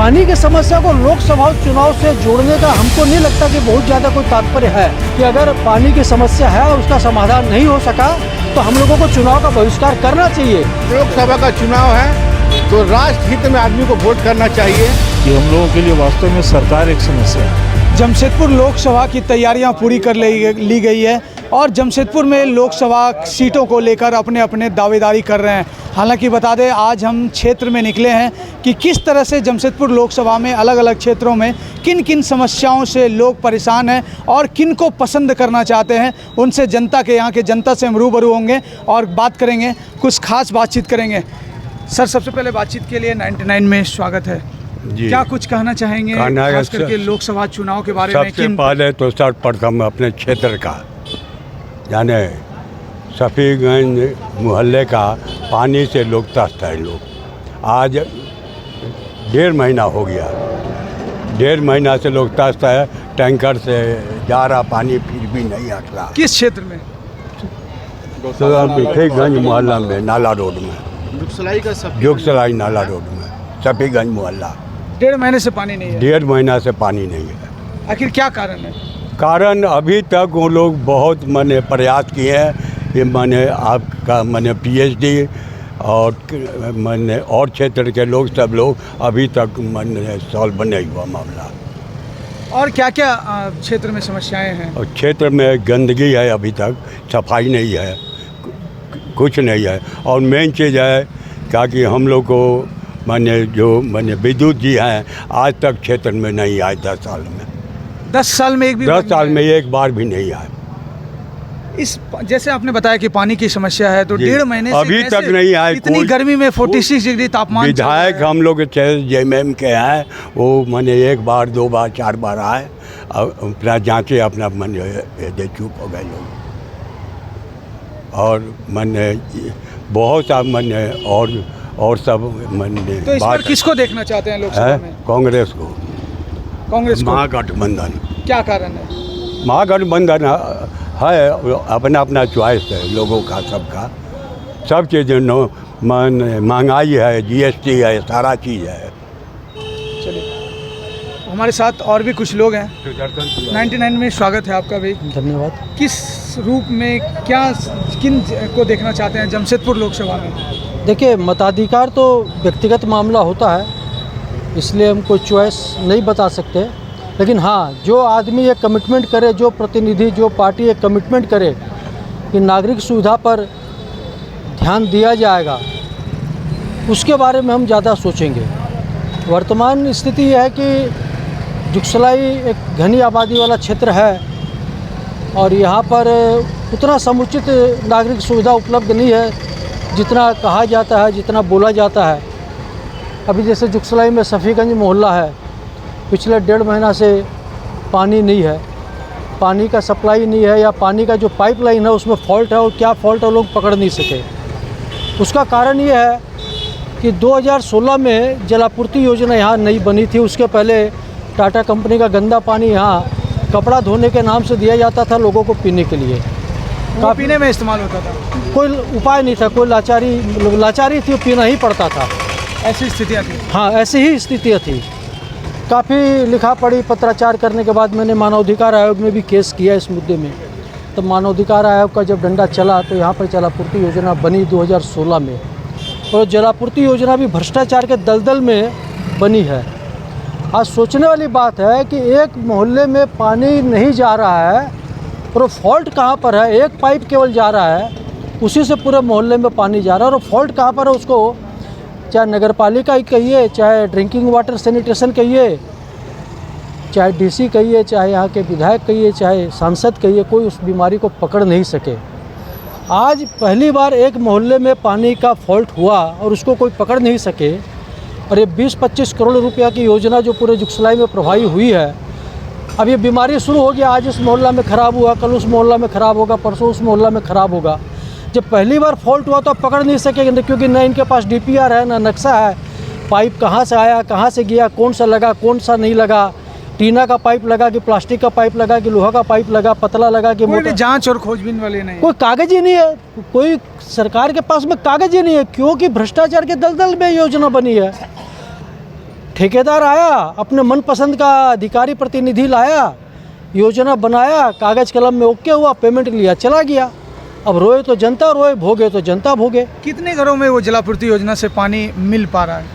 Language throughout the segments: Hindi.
पानी की समस्या को लोकसभा चुनाव से जोड़ने का हमको नहीं लगता कि बहुत ज़्यादा कोई तात्पर्य है कि अगर पानी की समस्या है और उसका समाधान नहीं हो सका तो हम लोगों को चुनाव का बहिष्कार करना चाहिए। लोकसभा का चुनाव है तो राष्ट्र हित में आदमी को वोट करना चाहिए। कि हम लोगों के लिए वास्तव में सरकार एक समस्या है। जमशेदपुर लोकसभा की तैयारियां पूरी कर ली गई है और जमशेदपुर में लोकसभा सीटों को लेकर अपने अपने दावेदारी कर रहे हैं। हालांकि बता दें आज हम क्षेत्र में निकले हैं कि किस तरह से जमशेदपुर लोकसभा में अलग अलग क्षेत्रों में किन किन समस्याओं से लोग परेशान हैं और किन को पसंद करना चाहते हैं। उनसे जनता के यहाँ के जनता से हम रूबरू होंगे और बात करेंगे, कुछ खास बातचीत करेंगे। सर, सबसे पहले बातचीत के लिए 99 में स्वागत है जी। क्या कुछ कहना चाहेंगे खास करके लोकसभा चुनाव के बारे में? सबसे पहले तो सर्वप्रथम अपने क्षेत्र का यानी शफीगंज मोहल्ले का पानी से लोग त्रस्त है। लोग आज 1.5 महीना हो गया, 1.5 महीना से लोग त्रस्त है। टैंकर से जा रहा पानी फिर भी नहीं हट रहा। किस क्षेत्र में? शफीगंज मोहल्ला में, नाला रोड में, जुगसलाई नाला रोड में, शफीगंज मोहल्ला। 1.5 महीने से पानी नहीं है? 1.5 महीना से पानी नहीं है। आखिर क्या कारण है? कारण अभी तक वो लोग बहुत मैंने प्रयास किए हैं। ये मैंने आपका मैंने PhD और मैंने और क्षेत्र के लोग सब लोग अभी तक मैंने सॉल्व नहीं हुआ मामला। और क्या क्या क्षेत्र में समस्याएं हैं? और क्षेत्र में गंदगी है, अभी तक सफाई नहीं है, कुछ नहीं है। और मेन चीज़ है क्या कि हम लोग को मैंने विद्युत जी हैं आज तक क्षेत्र में नहीं आए। 10 साल में 10 साल में एक भी 10 साल में एक बार भी नहीं आए। इस जैसे आपने बताया कि पानी की समस्या है तो 1.5 महीने से अभी तक नहीं आए। इतनी गर्मी में 46 डिग्री तापमान। विधायक हम लोग JMM के हैं, वो मैंने 1 बार 2 बार 4 बार आए, अपना जांचे, अपना मैंने चुप हो गए लोग। और मैंने बहुत सा मैंने और सब मैंने तो इस पर किसको देखना चाहते हैं लोकसभा में? कांग्रेस को। महागठबंधन। क्या कारण है? महागठबंधन है, अपना अपना चॉइस है लोगों का, सबका सब चीज़। महंगाई है, GST है, सारा चीज़ है। चलिए, हमारे साथ और भी कुछ लोग हैं। 99 में स्वागत है आपका भी। धन्यवाद। किस रूप में किन को देखना चाहते हैं जमशेदपुर लोकसभा में? देखिए, मताधिकार तो व्यक्तिगत मामला होता है, इसलिए हम कोई चॉइस नहीं बता सकते। लेकिन हाँ, जो आदमी ये कमिटमेंट करे, जो प्रतिनिधि, जो पार्टी ये कमिटमेंट करे कि नागरिक सुविधा पर ध्यान दिया जाएगा, उसके बारे में हम ज़्यादा सोचेंगे। वर्तमान स्थिति यह है कि जुगसलाई एक घनी आबादी वाला क्षेत्र है और यहाँ पर उतना समुचित नागरिक सुविधा उपलब्ध नहीं है जितना कहा जाता है, जितना बोला जाता है। अभी जैसे जुगसलाई में शफीगंज मोहल्ला है, पिछले 1.5 महीना से पानी नहीं है, पानी का सप्लाई नहीं है, या पानी का जो पाइपलाइन है उसमें फॉल्ट है, और क्या फॉल्ट है लोग पकड़ नहीं सके। उसका कारण ये है कि 2016 में जलापूर्ति योजना यहाँ नहीं बनी थी। उसके पहले टाटा कंपनी का गंदा पानी यहाँ कपड़ा धोने के नाम से दिया जाता था लोगों को पीने के लिए। पीने में इस्तेमाल होता था, कोई उपाय नहीं था, कोई लाचारी थी, पीना ही पड़ता था। ऐसी स्थितियाँ थी। हाँ, ऐसी ही स्थितियाँ थी। काफ़ी लिखा पढ़ी पत्राचार करने के बाद मैंने मानवाधिकार आयोग में भी केस किया इस मुद्दे में। तो मानवाधिकार आयोग का जब डंडा चला तो यहाँ पर जलापूर्ति योजना बनी 2016 में, और जलापूर्ति योजना भी भ्रष्टाचार के दलदल में बनी है। आज सोचने वाली बात है कि एक मोहल्ले में पानी नहीं जा रहा है और फॉल्ट कहाँ पर है? एक पाइप केवल जा रहा है, उसी से पूरे मोहल्ले में पानी जा रहा है। और फॉल्ट कहाँ पर है उसको चाहे नगर पालिका ही कहिए, चाहे ड्रिंकिंग वाटर सैनिटेशन कहिए, चाहे DC कहिए, चाहे यहाँ के विधायक कहिए, चाहे सांसद कहिए, कोई उस बीमारी को पकड़ नहीं सके। आज पहली बार एक मोहल्ले में पानी का फॉल्ट हुआ और उसको कोई पकड़ नहीं सके। और ये 20-25 करोड़ रुपया की योजना जो पूरे जुगसलाई में प्रभावी हुई है, अब ये बीमारी शुरू हो गया। आज इस मोहल्ला में ख़राब हुआ, कल उस मोहल्ला में ख़राब होगा, परसों उस मोहल्ला में ख़राब होगा। जब पहली बार फॉल्ट हुआ तो अब पकड़ नहीं सकेंगे, क्योंकि न इनके पास DPR है, न नक्शा है। पाइप कहाँ से आया, कहाँ से गया, कौन सा लगा, कौन सा नहीं लगा, टीना का पाइप लगा कि प्लास्टिक का पाइप लगा कि लोहा का पाइप लगा, पतला लगा कि मोटा। जांच और खोजबीन वाले नहीं, कोई कागज ही नहीं है, कोई सरकार के पास में कागज ही नहीं है, क्योंकि भ्रष्टाचार के दलदल में योजना बनी है। ठेकेदार आया, अपने मनपसंद का अधिकारी प्रतिनिधि लाया, योजना बनाया, कागज़ कलम में ओके हुआ, पेमेंट लिया, चला गया। अब रोए तो जनता रोए, भोगे तो जनता भोगे। कितने घरों में वो जलापूर्ति योजना से पानी मिल पा रहा है?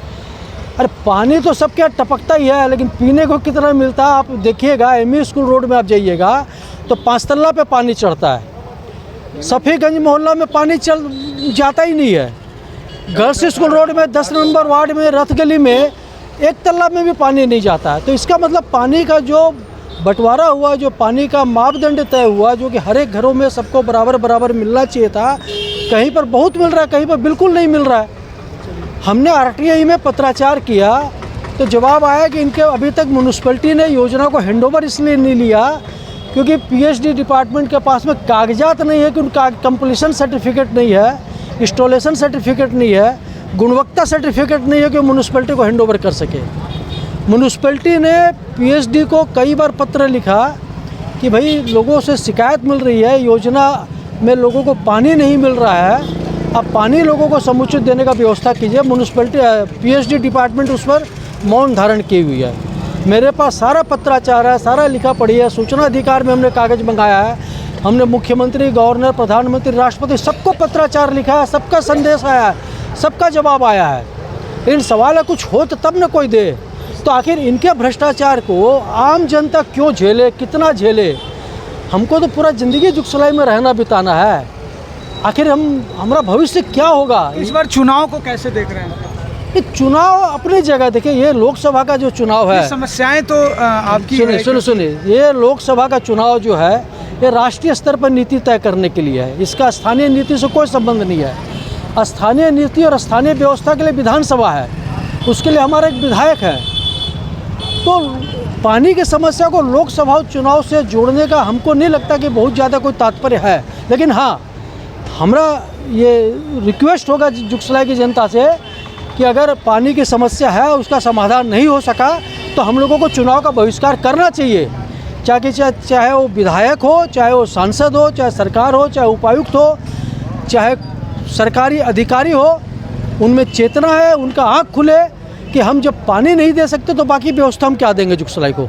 अरे पानी तो सबके यहाँ टपकता ही है, लेकिन पीने को कितना मिलता है आप देखिएगा। एमई स्कूल रोड में आप जाइएगा तो 5 तल्ला पे पानी चढ़ता है। सफ़ीगंज मोहल्ला में पानी चल जाता ही नहीं है। गर्ल्स स्कूल रोड में 10 नंबर वार्ड में रथ गली में 1 तल्ला में भी पानी नहीं जाता है। तो इसका मतलब पानी का जो बंटवारा हुआ, जो पानी का मापदंड तय हुआ, जो कि हर एक घरों में सबको बराबर बराबर मिलना चाहिए था, कहीं पर बहुत मिल रहा है, कहीं पर बिल्कुल नहीं मिल रहा है। हमने आरटीआई में पत्राचार किया तो जवाब आया कि इनके अभी तक म्यूनिसिपैलिटी ने योजना को हैंडओवर इसलिए नहीं लिया क्योंकि पीएचडी डिपार्टमेंट के पास में कागजात नहीं है, कि उनका कंप्लीशन सर्टिफिकेट नहीं है, इंस्टॉलेशन सर्टिफिकेट नहीं है, गुणवत्ता सर्टिफिकेट नहीं है कि म्यूनिसिपैलिटी को हैंडओवर कर सके। म्यूनिसिपैलिटी ने पीएचडी को कई बार पत्र लिखा कि भाई लोगों से शिकायत मिल रही है, योजना में लोगों को पानी नहीं मिल रहा है, अब पानी लोगों को समुचित देने का व्यवस्था कीजिए। म्यूनिसिपैलिटी पीएचडी डिपार्टमेंट उस पर मौन धारण की हुई है। मेरे पास सारा पत्राचार है, सारा लिखा पड़ी है, सूचना अधिकार में हमने कागज़ मंगाया है, हमने मुख्यमंत्री, गवर्नर, प्रधानमंत्री, राष्ट्रपति सबको पत्राचार लिखा है, सबका संदेश आया है, सबका जवाब आया है। इन सवाल कुछ हो तो तब न कोई दे। तो आखिर इनके भ्रष्टाचार को आम जनता क्यों झेले, कितना झेले? हमको तो पूरा ज़िंदगी जुगसलाई में रहना बिताना है। आखिर हमारा भविष्य क्या होगा? इस बार चुनाव को कैसे देख रहे हैं? ये चुनाव अपनी जगह, देखिए ये लोकसभा का जो चुनाव है, समस्याएं तो आपकी सुनिए, ये लोकसभा का चुनाव जो है ये राष्ट्रीय स्तर पर नीति तय करने के लिए है। इसका स्थानीय नीति से कोई संबंध नहीं है। स्थानीय नीति और स्थानीय व्यवस्था के लिए विधानसभा है, उसके लिए हमारा एक विधायक है। तो पानी की समस्या को लोकसभा चुनाव से जोड़ने का हमको नहीं लगता कि बहुत ज़्यादा कोई तात्पर्य है। लेकिन हाँ, हमारा ये रिक्वेस्ट होगा जुगसलाई की जनता से कि अगर पानी की समस्या है, उसका समाधान नहीं हो सका, तो हम लोगों को चुनाव का बहिष्कार करना चाहिए। चाहे वो विधायक हो, चाहे वो सांसद हो, चाहे सरकार हो, चाहे उपायुक्त हो, चाहे सरकारी अधिकारी हो, उनमें चेतना है, उनका आँख खुले कि हम जब पानी नहीं दे सकते तो बाकी व्यवस्था हम क्या देंगे जुगसलाई को।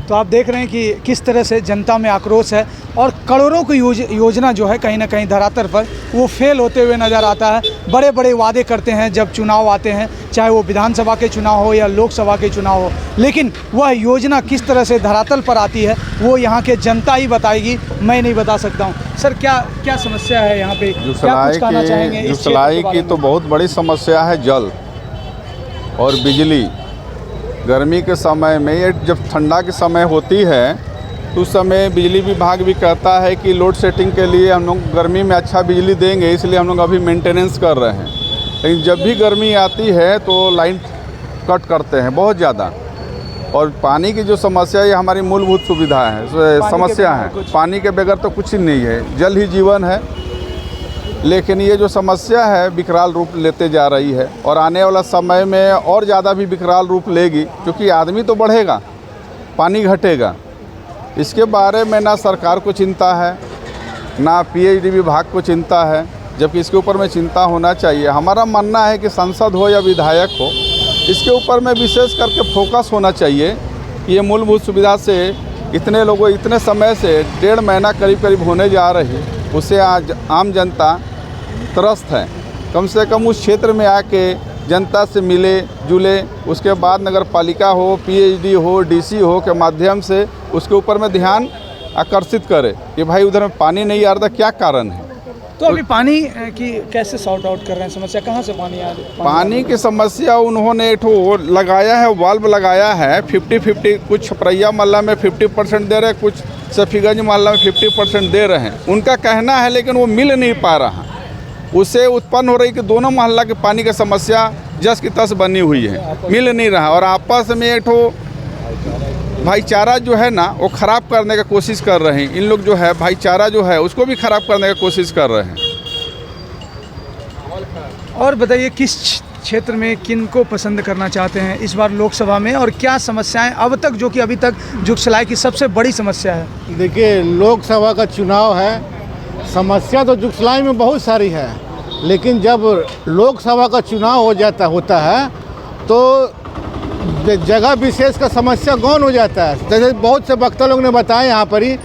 तो आप देख रहे हैं कि किस तरह से जनता में आक्रोश है और करोड़ों की योजना जो है कहीं ना कहीं धरातल पर वो फेल होते हुए नज़र आता है। बड़े बड़े वादे करते हैं जब चुनाव आते हैं, चाहे वो विधानसभा के चुनाव हो या लोकसभा के चुनाव हो, लेकिन वह योजना किस तरह से धरातल पर आती है वो यहाँ के जनता ही बताएगी, मैं नहीं बता सकता हूँ। सर क्या समस्या है यहाँ पे, क्या कुछ कहना चाहेंगे? जुगसलाई की तो बहुत बड़ी समस्या है जल और बिजली। गर्मी के समय में, ये जब ठंडा के समय होती है तो उस समय बिजली विभाग भी कहता है कि लोड सेटिंग के लिए हम लोग गर्मी में अच्छा बिजली देंगे, इसलिए हम लोग अभी मेंटेनेंस कर रहे हैं। लेकिन जब भी गर्मी आती है तो लाइन कट करते हैं बहुत ज़्यादा। और पानी की जो समस्या है, ये हमारी मूलभूत सुविधा है, समस्या है। पानी के बगैर तो कुछ ही नहीं है, जल ही जीवन है। लेकिन ये जो समस्या है विकराल रूप लेते जा रही है और आने वाला समय में और ज़्यादा भी विकराल रूप लेगी, क्योंकि आदमी तो बढ़ेगा, पानी घटेगा। इसके बारे में ना सरकार को चिंता है, ना पीएचडी विभाग को चिंता है, जबकि इसके ऊपर में चिंता होना चाहिए। हमारा मानना है कि सांसद हो या विधायक हो, इसके ऊपर में विशेष करके फोकस होना चाहिए। ये मूलभूत सुविधा से इतने लोगों, इतने समय से 1.5 महीना करीब होने जा रही, उससे आज आम जनता त्रस्त है। कम से कम उस क्षेत्र में आके जनता से मिले जुले, उसके बाद नगर पालिका हो, पीएचडी हो, डीसी हो के माध्यम से उसके ऊपर में ध्यान आकर्षित करे कि भाई उधर में पानी नहीं आ रहा, क्या कारण है। तो अभी पानी की कैसे सॉर्ट आउट कर रहे हैं समस्या, कहाँ से पानी आ रहा है? पानी की समस्या उन्होंने एक लगाया है, वाल्व लगाया है 50-50, कुछ छपरैया मोहल्ला में 50% दे रहे हैं, कुछ सफीगंज मोहल्ला में 50% दे रहे हैं। उनका कहना है, लेकिन वो मिल नहीं पा रहा। उससे उत्पन्न हो रही कि दोनों मोहल्ला के पानी की समस्या जस की तस बनी हुई है, मिल नहीं रहा। और आपस में एक भाईचारा जो है ना, वो ख़राब करने का कोशिश कर रहे हैं। इन लोग जो है भाईचारा जो है उसको भी ख़राब करने का कोशिश कर रहे हैं। और बताइए किस क्षेत्र में किन को पसंद करना चाहते हैं इस बार लोकसभा में, और क्या समस्याएं अब तक, जो कि अभी तक जुगसलाई की सबसे बड़ी समस्या है? देखिए, लोकसभा का चुनाव है, समस्या तो जुगसलाई में बहुत सारी है, लेकिन जब लोकसभा का चुनाव होता है तो जगह विशेष का समस्या गौन हो जाता है। जैसे बहुत से वक्ता लोग ने बताया यहाँ पर ही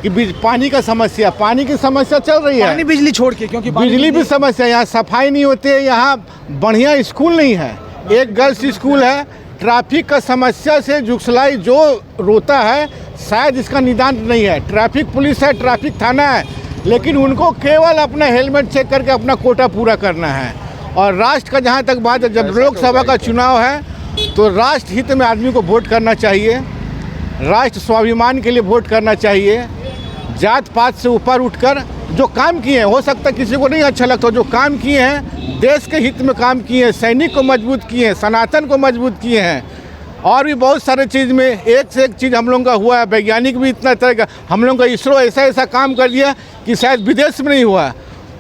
कि पानी का समस्या, पानी की समस्या चल रही है, पानी बिजली छोड़ के, क्योंकि बिजली भी समस्या, यहाँ सफाई नहीं होती है, यहाँ बढ़िया स्कूल नहीं है, एक गर्ल्स स्कूल है, ट्रैफिक का समस्या से जुगसलाई जो रोता है शायद इसका निदान नहीं है। ट्रैफिक पुलिस है, ट्रैफिक थाना है, लेकिन उनको केवल अपना हेलमेट चेक करके अपना कोटा पूरा करना है। और राष्ट्र का जहाँ तक बात है, जब लोकसभा का चुनाव है तो राष्ट्र हित में आदमी को वोट करना चाहिए, राष्ट्र स्वाभिमान के लिए वोट करना चाहिए। जात पात से ऊपर उठकर जो काम किए हैं, हो सकता है किसी को नहीं अच्छा लगता, जो काम किए हैं देश के हित में काम किए हैं, सैनिक को मजबूत किए हैं, सनातन को मजबूत किए हैं, और भी बहुत सारे चीज़ में एक से एक चीज़ हम लोगों का हुआ है। वैज्ञानिक भी इतना तरह का, हम लोगों का इसरो ऐसा काम कर दिया कि शायद विदेश में नहीं हुआ।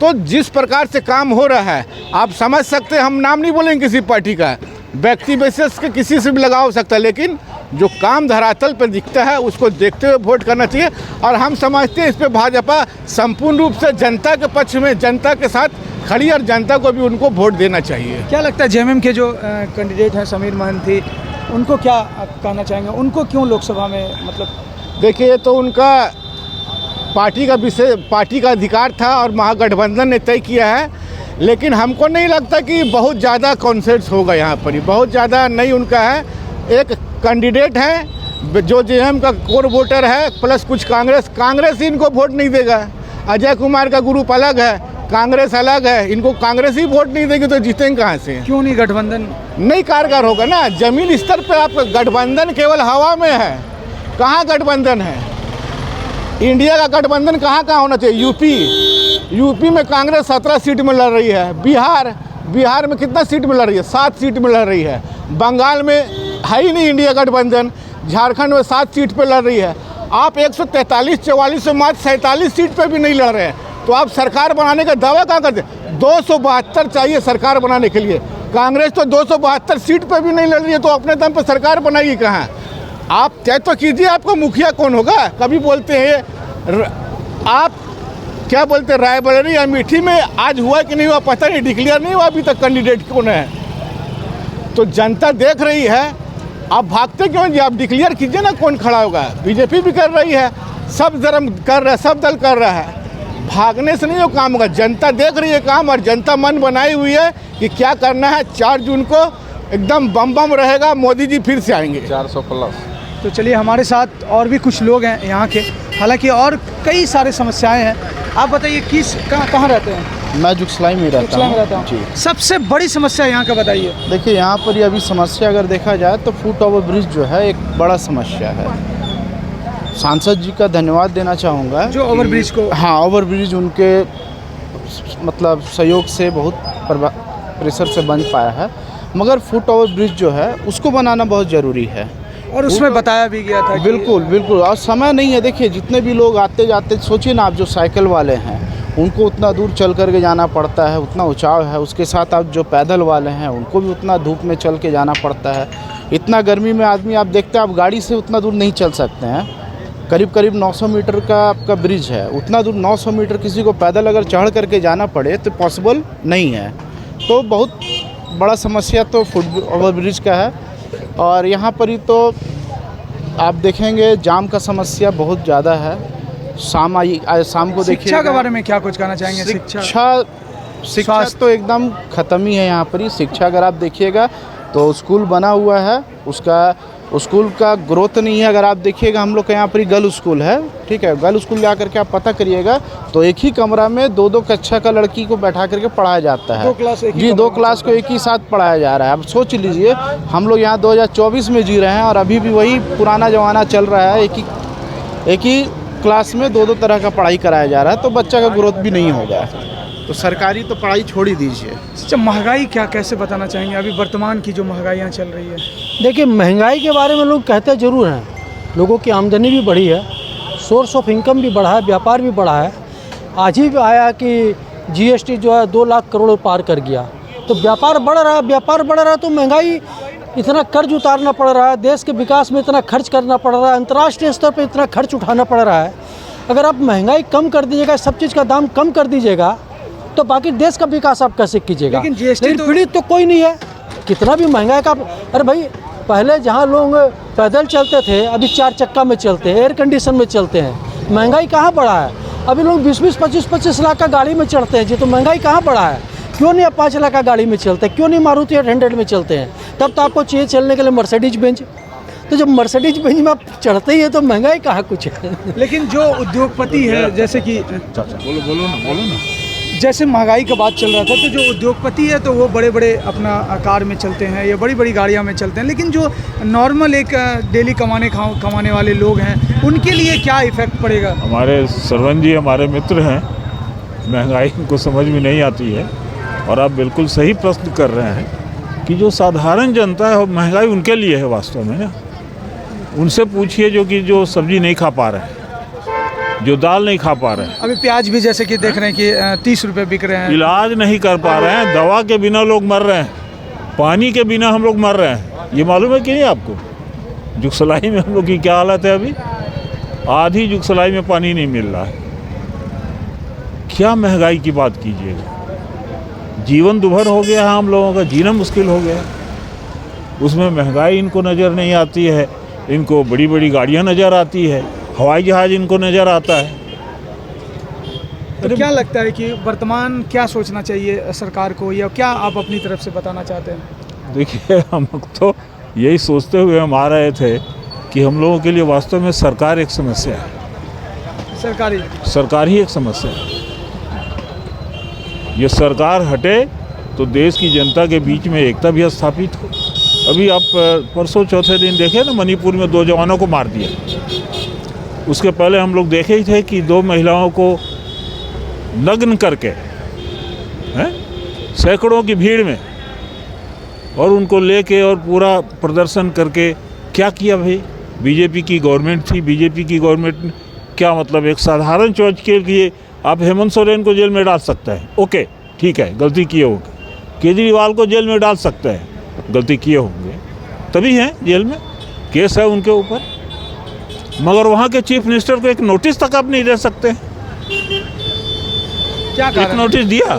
तो जिस प्रकार से काम हो रहा है आप समझ सकते हैं, हम नाम नहीं बोलेंगे किसी पार्टी का, व्यक्ति बेसिस के किसी से भी लगा हो सकता है, लेकिन जो काम धरातल पर दिखता है उसको देखते हुए वोट करना चाहिए। और हम समझते हैं इस पर भाजपा संपूर्ण रूप से जनता के पक्ष में, जनता के साथ खड़ी, और जनता को भी उनको वोट देना चाहिए। क्या लगता है जेएमएम के जो कैंडिडेट हैं समीर महांती, उनको क्या कहना चाहेंगे, उनको क्यों लोकसभा में, मतलब देखिए तो उनका पार्टी का विषय, पार्टी का अधिकार था और महागठबंधन ने तय किया है, लेकिन हमको नहीं लगता कि बहुत ज़्यादा कॉन्सेंस होगा यहाँ पर ही, बहुत ज़्यादा नहीं उनका है। एक कैंडिडेट है जो जेएमएम का कोर वोटर है, प्लस कुछ कांग्रेस ही इनको वोट नहीं देगा। अजय कुमार का ग्रुप अलग है, कांग्रेस अलग है, इनको कांग्रेस ही वोट नहीं देगी तो जीतेंगे कहाँ से? क्यों नहीं गठबंधन नहीं कारगर होगा ना। जमीन स्तर पे आपका गठबंधन केवल हवा में है, कहाँ गठबंधन है? इंडिया का गठबंधन कहाँ होना चाहिए? यूपी में कांग्रेस 17 सीट में लड़ रही है, बिहार में कितना सीट में लड़ रही है? 7 सीट में लड़ रही है। बंगाल में है ही नहीं इंडिया गठबंधन, झारखंड में 7 सीट पे लड़ रही है। आप 143-44 से मात्र 47 सीट पे भी नहीं लड़ रहे हैं, तो आप सरकार बनाने का दावा कहाँ करते? 272 चाहिए सरकार बनाने के लिए। कांग्रेस तो 272 सीट पे भी नहीं लड़ रही है, तो अपने दम पे सरकार बनाएगी कहाँ? आप तय तो कीजिए, आपका मुखिया कौन होगा? कभी बोलते हैं आप क्या बोलते हैं, रायबरेली अमेठी में आज हुआ कि नहीं हुआ पता नहीं, डिक्लेयर नहीं हुआ अभी तक कैंडिडेट कौन है। तो जनता देख रही है, आप भागते क्यों जी? आप डिक्लेयर कीजिए ना कौन खड़ा होगा। बीजेपी भी कर रही है, सब धर्म कर रहा है, सब दल कर रहा है, भागने से नहीं वो काम होगा। जनता देख रही है काम, और जनता मन बनाई हुई है कि क्या करना है। 4 जून को एकदम बम रहेगा, मोदी जी फिर से आएंगे 400+। तो चलिए हमारे साथ और भी कुछ लोग हैं यहाँ के, हालांकि और कई सारे समस्याएं हैं। आप बताइए कहाँ रहते हैं? मैं जुगसलाई में रहता हूँ जी। सबसे बड़ी समस्या यहाँ का बताइए। देखिए यहाँ पर अभी समस्या अगर देखा जाए तो फुट ओवर ब्रिज जो है एक बड़ा समस्या है। सांसद जी का धन्यवाद देना चाहूँगा जो ओवर ब्रिज को, हाँ ओवर ब्रिज उनके मतलब सहयोग से बहुत प्रेशर से बन पाया है, मगर फुट ओवर ब्रिज जो है उसको बनाना बहुत ज़रूरी है, और उसमें बताया भी गया था। बिल्कुल, और समय नहीं है। देखिए जितने भी लोग आते जाते, सोचिए ना आप जो साइकिल वाले हैं उनको उतना दूर चल कर के जाना पड़ता है, उतना ऊंचाव है, उसके साथ आप जो पैदल वाले हैं उनको भी उतना धूप में चल के जाना पड़ता है। इतना गर्मी में आदमी, आप देखते हैं आप गाड़ी से उतना दूर नहीं चल सकते हैं। करीब 900 मीटर का आपका ब्रिज है, उतना दूर 900 मीटर किसी को पैदल अगर चढ़ करके जाना पड़े तो पॉसिबल नहीं है। तो बहुत बड़ा समस्या तो फुट ओवर ब्रिज का है। और यहाँ पर ही तो आप देखेंगे जाम का समस्या बहुत ज़्यादा है। शाम को देखिए, शिक्षा के बारे में क्या कुछ कहना चाहेंगे? शिक्षा तो एकदम ख़त्म ही है यहाँ पर ही। शिक्षा अगर आप देखिएगा तो स्कूल बना हुआ है, उसका स्कूल का ग्रोथ नहीं है। अगर आप देखिएगा हम लोग के यहाँ पर ही गर्ल स्कूल है, ठीक है, गर्ल स्कूल जा करके आप पता करिएगा तो एक ही कमरा में 2-2 कक्षा का लड़की को बैठा करके पढ़ाया जाता है। 2 क्लास जी, 2 क्लास को एक ही साथ पढ़ाया जा रहा है। अब सोच लीजिए हम लोग यहाँ 2024 में जी रहे हैं और अभी भी वही पुराना ज़माना चल रहा है। एक ही क्लास में 2-2 तरह का पढ़ाई कराया जा रहा है, तो बच्चा का ग्रोथ भी नहीं होगा। तो सरकारी तो पढ़ाई छोड़ ही दीजिए। अच्छा, महंगाई क्या कैसे बताना चाहेंगे अभी वर्तमान की जो महंगाइयाँ चल रही है? देखिए महंगाई के बारे में लोग कहते ज़रूर हैं, लोगों की आमदनी भी बढ़ी है, सोर्स ऑफ इनकम भी बढ़ा है, व्यापार भी बढ़ा है। आज ही आया कि जीएसटी जो है 2 लाख करोड़ पार कर गया, तो व्यापार बढ़ रहा है तो महंगाई, इतना कर्ज उतारना पड़ रहा है, देश के विकास में इतना खर्च करना पड़ रहा है, अंतर्राष्ट्रीय स्तर पर इतना खर्च उठाना पड़ रहा है। अगर आप महंगाई कम कर दीजिएगा, सब चीज़ का दाम कम कर दीजिएगा, तो बाकी देश का विकास आप कैसे कीजिएगा? लेकिन जीएसटी पीड़ित तो कोई नहीं है, कितना भी महंगाई का। अरे भाई पहले जहाँ लोग पैदल चलते थे अभी 4 चक्का में चलते हैं, एयर कंडीशन में चलते हैं। महंगाई कहाँ बढ़ा है? अभी लोग 20-20, 25-25 लाख का गाड़ी में चढ़ते हैं जी, तो महंगाई कहाँ बढ़ा है? क्यों नहीं आप 5 लाख का गाड़ी में चलते हैं? क्यों नहीं मारुति 800 में चलते हैं? तब तो आपको चाहिए चलने के लिए मर्सिडीज बेंज। तो जब मर्सिडीज बेंज में आप चढ़ते ही है तो महंगाई कहाँ कुछ है। लेकिन जो उद्योगपति है, जैसे कि बोलो ना। जैसे महंगाई का बात चल रहा था, तो जो उद्योगपति है तो वो बड़े बड़े अपना कार में चलते हैं या बड़ी बड़ी गाड़ियां में चलते हैं, लेकिन जो नॉर्मल एक डेली कमाने वाले लोग हैं उनके लिए क्या इफ़ेक्ट पड़ेगा? हमारे सरवन जी हमारे मित्र हैं, महंगाई उनको समझ में नहीं आती है। और आप बिल्कुल सही प्रश्न कर रहे हैं कि जो साधारण जनता है महंगाई उनके लिए है वास्तव में ना। उनसे पूछिए जो सब्जी नहीं खा पा रहे हैं, जो दाल नहीं खा पा रहे हैं। अभी प्याज भी जैसे कि देख रहे हैं कि 30 रुपये बिक रहे हैं। इलाज नहीं कर पा रहे हैं, दवा के बिना लोग मर रहे हैं, पानी के बिना हम लोग मर रहे हैं। ये मालूम है कि नहीं आपको? जुगसलाई में हम लोग की क्या हालत है अभी? आधी जुगसलाई में पानी नहीं मिल रहा है। क्या महंगाई की बात कीजिएगा। जीवन दुभर हो गया है, हम लोगों का जीना मुश्किल हो गया। उसमें महंगाई इनको नज़र नहीं आती है, इनको बड़ी बड़ी गाड़ियाँ नज़र आती है, हवाई जहाज़ इनको नज़र आता है। तो क्या लगता है कि वर्तमान क्या सोचना चाहिए सरकार को, या क्या आप अपनी तरफ से बताना चाहते हैं? देखिए, हम तो यही सोचते हुए हम आ रहे थे कि हम लोगों के लिए वास्तव में सरकार एक समस्या है। सरकार ही एक समस्या है। ये सरकार हटे तो देश की जनता के बीच में एकता भी स्थापित हो। अभी आप परसों चौथे दिन देखे ना, मणिपुर में 2 जवानों को मार दिया। उसके पहले हम लोग देखे ही थे कि 2 महिलाओं को नग्न करके सैकड़ों की भीड़ में और उनको लेके और पूरा प्रदर्शन करके क्या किया भाई? बीजेपी की गवर्नमेंट थी, बीजेपी की गवर्नमेंट क्या मतलब एक साधारण चोट के लिए आप हेमंत सोरेन को जेल में डाल सकते हैं, ओके ठीक है, गलती किए होंगे। केजरीवाल को जेल में डाल सकते हैं, गलती किए होंगे, तभी हैं जेल में, केस है उनके ऊपर। मगर वहाँ के चीफ मिनिस्टर को एक नोटिस तक आप नहीं दे सकते। क्या एक नोटिस दिया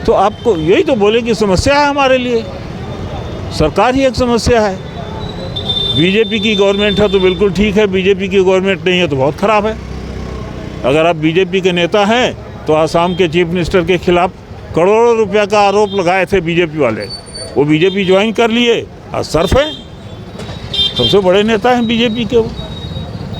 तो आपको यही तो बोले कि समस्या है हमारे लिए, सरकार ही एक समस्या है। बीजेपी की गवर्नमेंट है तो बिल्कुल ठीक है, बीजेपी की गवर्नमेंट नहीं है तो बहुत ख़राब है। अगर आप बीजेपी के नेता हैं तो आसाम के चीफ मिनिस्टर के खिलाफ करोड़ों रुपया का आरोप लगाए थे बीजेपी वाले, वो बीजेपी ज्वाइन कर लिए, आज सर्फ है, सबसे बड़े नेता हैं बीजेपी के वो।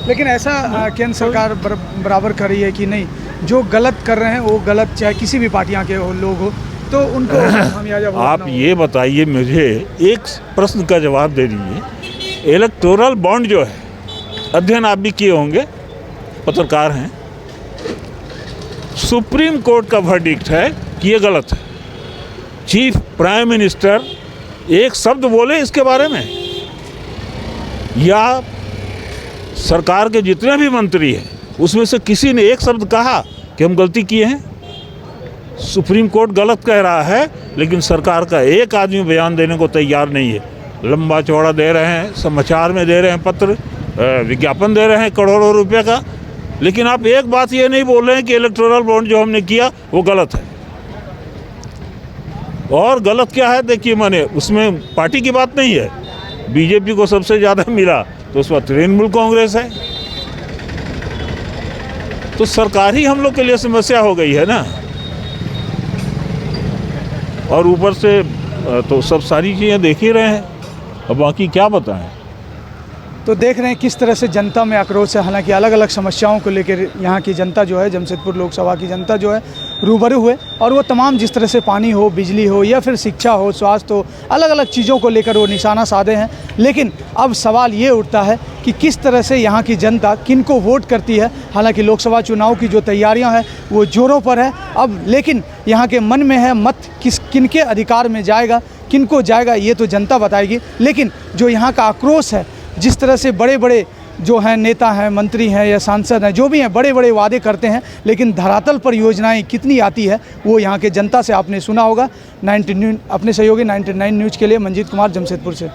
लेकिन ऐसा केंद्र सरकार बराबर कर रही है कि नहीं, जो गलत कर रहे हैं वो गलत, चाहे किसी भी पार्टियां के लोग हो, तो उनको आप ये बताइए मुझे, एक प्रश्न का जवाब दे दीजिए। इलेक्टोरल बॉन्ड जो है, अध्ययन आप भी किए होंगे, पत्रकार हैं, सुप्रीम कोर्ट का वर्डिक्ट है कि ये गलत है। चीफ प्राइम मिनिस्टर एक शब्द बोले इसके बारे में, या सरकार के जितने भी मंत्री हैं उसमें से किसी ने एक शब्द कहा कि हम गलती किए हैं? सुप्रीम कोर्ट गलत कह रहा है, लेकिन सरकार का एक आदमी बयान देने को तैयार नहीं है। लंबा चौड़ा दे रहे हैं, समाचार में दे रहे हैं, पत्र विज्ञापन दे रहे हैं करोड़ों रुपए का, लेकिन आप एक बात ये नहीं बोल रहे हैं कि इलेक्टोरल बॉन्ड जो हमने किया वो गलत है। और गलत क्या है देखिए, माने उसमें पार्टी की बात नहीं है, बीजेपी को सबसे ज़्यादा मिला तो उस वक्त तृणमूल कांग्रेस है, तो सरकार ही हम लोग के लिए समस्या हो गई है ना। और ऊपर से तो सब सारी चीज़ें देख ही रहे हैं, अब बाकी क्या बताएं। तो देख रहे हैं किस तरह से जनता में आक्रोश है। हालांकि अलग अलग समस्याओं को लेकर यहाँ की जनता जो है, जमशेदपुर लोकसभा की जनता जो है रूबरू हुए, और वो तमाम जिस तरह से पानी हो, बिजली हो, या फिर शिक्षा हो, स्वास्थ्य हो, अलग अलग चीज़ों को लेकर वो निशाना साधे हैं। लेकिन अब सवाल ये उठता है कि किस तरह से यहाँ की जनता किनको वोट करती है। हालांकि लोकसभा चुनाव की जो तैयारियाँ हैं वो ज़ोरों पर है अब, लेकिन यहाँ के मन में है मत किनके अधिकार में जाएगा, किनको जाएगा, ये तो जनता बताएगी। लेकिन जो यहाँ का आक्रोश है, जिस तरह से बड़े बड़े जो हैं नेता हैं, मंत्री हैं या सांसद हैं, जो भी हैं, बड़े बड़े वादे करते हैं, लेकिन धरातल पर योजनाएं कितनी आती है वो यहाँ के जनता से आपने सुना होगा। अपने सहयोगी 99 न्यूज़ के लिए मंजीत कुमार, जमशेदपुर से।